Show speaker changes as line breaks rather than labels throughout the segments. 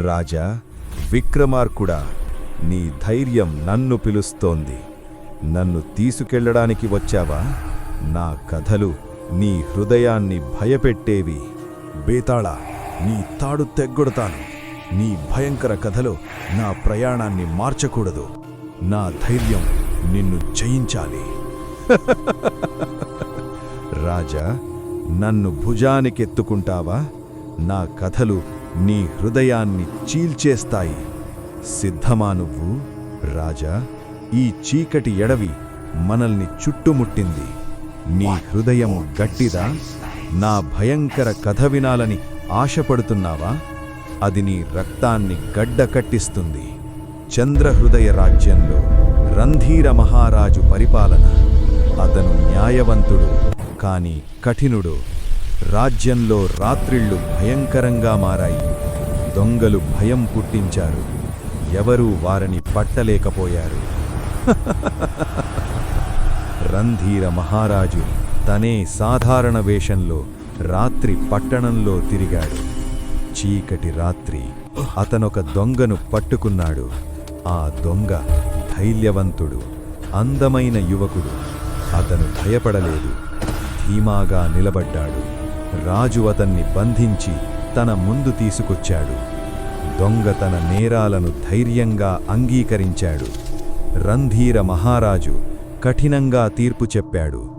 రాజా విక్రమార్కుడా, నీ ధైర్యం నన్ను పిలుస్తోంది. నన్ను తీసుకెళ్లడానికి వచ్చావా? నా కథలు నీ హృదయాన్ని భయపెట్టేవి. బేతాళా, నీ తాడు తెగ్గొడతాను. నీ భయంకర కథలో నా ప్రయాణాన్ని మార్చకూడదు. నా ధైర్యం నిన్ను జయించాలి. రాజా, నన్ను భుజానికెత్తుకుంటావా? నా కథలు నీ హృదయాన్ని చీల్చేస్తాయి. సిద్ధమా నువ్వు? రాజా, ఈ చీకటి ఎడవి మనల్ని చుట్టుముట్టింది. నీ హృదయం గట్టిదా? నా భయంకర కథ వినాలని ఆశపడుతున్నావా? అది నీ రక్తాన్ని గడ్డకట్టిస్తుంది. చంద్రహృదయ రాజ్యంలో రంధీర మహారాజు పరిపాలన. అతను న్యాయవంతుడు, కాని కఠినుడు. రాజ్యంలో రాత్రిళ్ళు భయంకరంగా మారాయి. దొంగలు భయం పుట్టించారు. ఎవరూ వారిని పట్టలేకపోయారు. రంధీర మహారాజు తనే సాధారణ వేషంలో రాత్రి పట్టణంలో తిరిగాడు. చీకటి రాత్రి అతనొక దొంగను పట్టుకున్నాడు. ఆ దొంగ ధైర్యవంతుడు, అందమైన యువకుడు. అతను భయపడలేదు, ధీమాగా నిలబడ్డాడు. రాజు అతన్ని బంధించి తన ముందు తీసుకొచ్చాడు. దొంగ తన నేరాలను ధైర్యంగా అంగీకరించాడు. రంధీర మహారాజు కఠినంగా తీర్పు చెప్పాడు.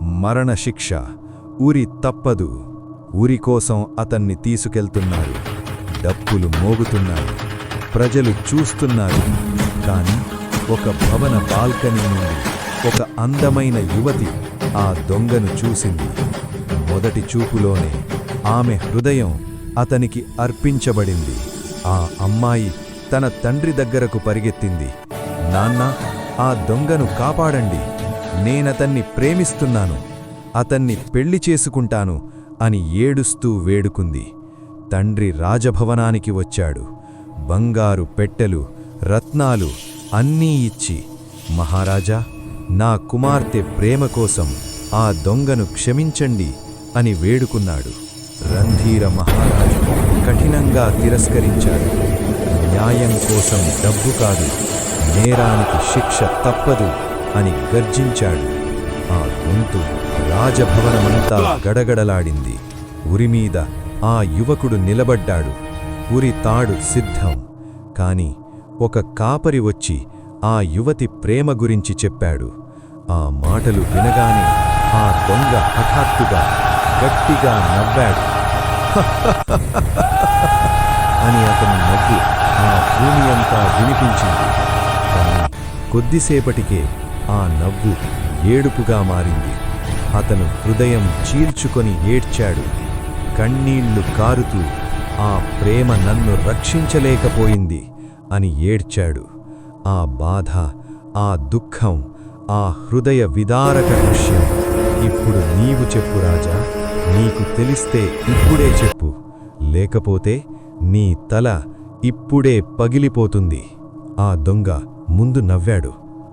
మరణశిక్ష. ఉరి తప్పదు. ఉరి కోసం అతన్ని తీసుకెళ్తున్నారు. డప్పులు మోగుతున్నాయి. ప్రజలు చూస్తున్నారు. కాని ఒక భవన బాల్కనీ నుండి ఒక అందమైన యువతి ఆ దొంగను చూసింది. మొదటి చూపులోనే ఆమె హృదయం అతనికి అర్పించబడింది. ఆ అమ్మాయి తన తండ్రి దగ్గరకు పరిగెత్తింది. నాన్నా, ఆ దొంగను కాపాడండి. నేనతన్ని ప్రేమిస్తున్నాను. అతన్ని పెళ్లి చేసుకుంటాను అని ఏడుస్తూ వేడుకుంది. తండ్రి రాజభవనానికి వచ్చాడు. బంగారు పెట్టెలు, రత్నాలు అన్నీ ఇచ్చి, మహారాజా, నా కుమార్తె ప్రేమ కోసం ఆ దొంగను క్షమించండి అని వేడుకున్నాడు. రంధీర మహారాజు కఠినంగా తిరస్కరించాడు. న్యాయం కోసం డబ్బు కాదు, నేరానికి శిక్ష తప్పదు అని గర్జించాడు. ఆ గొంతు రాజభవనమంతా గడగడలాడింది. ఉరిమీద ఆ యువకుడు నిలబడ్డాడు. ఉరి తాడు సిద్ధం. కాని ఒక కాపరి వచ్చి ఆ యువతి ప్రేమ గురించి చెప్పాడు. ఆ మాటలు వినగానే ఆ దొంగ హఠాత్తుగా గట్టిగా నవ్వాడు. అని అతని నవ్వు ఆ భూమి అంతా వినిపించింది. కానీ కొద్దిసేపటికే ఆ నవ్వు ఏడుపుగా మారింది. అతను హృదయం చీల్చుకొని ఏడ్చాడు. కన్నీళ్లు కారుతూ, ఆ ప్రేమ నన్ను రక్షించలేకపోయింది అని ఏడ్చాడు. ఆ బాధ, ఆ దుఃఖం, ఆ హృదయ విదారక దృశ్యం. ఇప్పుడు నీవు చెప్పు రాజా. నీకు తెలిస్తే ఇప్పుడే చెప్పు. లేకపోతే నీ తల ఇప్పుడే పగిలిపోతుంది. ఆ దొంగ ముందు నవ్వాడు.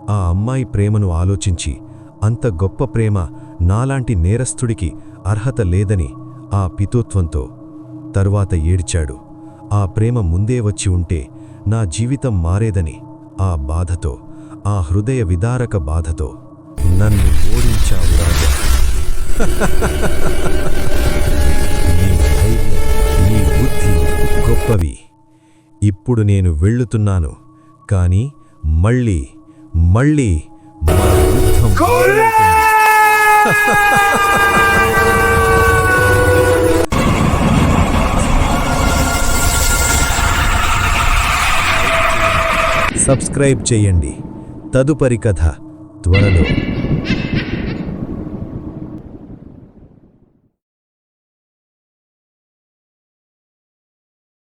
ఆ అమ్మాయి ప్రేమను ఆలోచించి, అంత గొప్ప ప్రేమ నాలాంటి నేరస్థుడికి అర్హత లేదని ఆ పితోత్వంతో. తరువాత ఏడ్చాడు. ఆ ప్రేమ ముందే వచ్చి ఉంటే నా జీవితం మారేదని ఆ బాధతో, ఆ హృదయ విదారక బాధతో. నన్ను ఓడించావు రాజా. నీ ధైర్యం, నీ బుద్ధి గొప్పవి. ఇప్పుడు నేను వెళ్ళుతున్నాను. కాని మళ్ళీ మళ్ళీ మన యుద్ధం మొదలవుతుంది. సబ్స్క్రైబ్ చేయండి. తదుపరి కథ త్వరలో.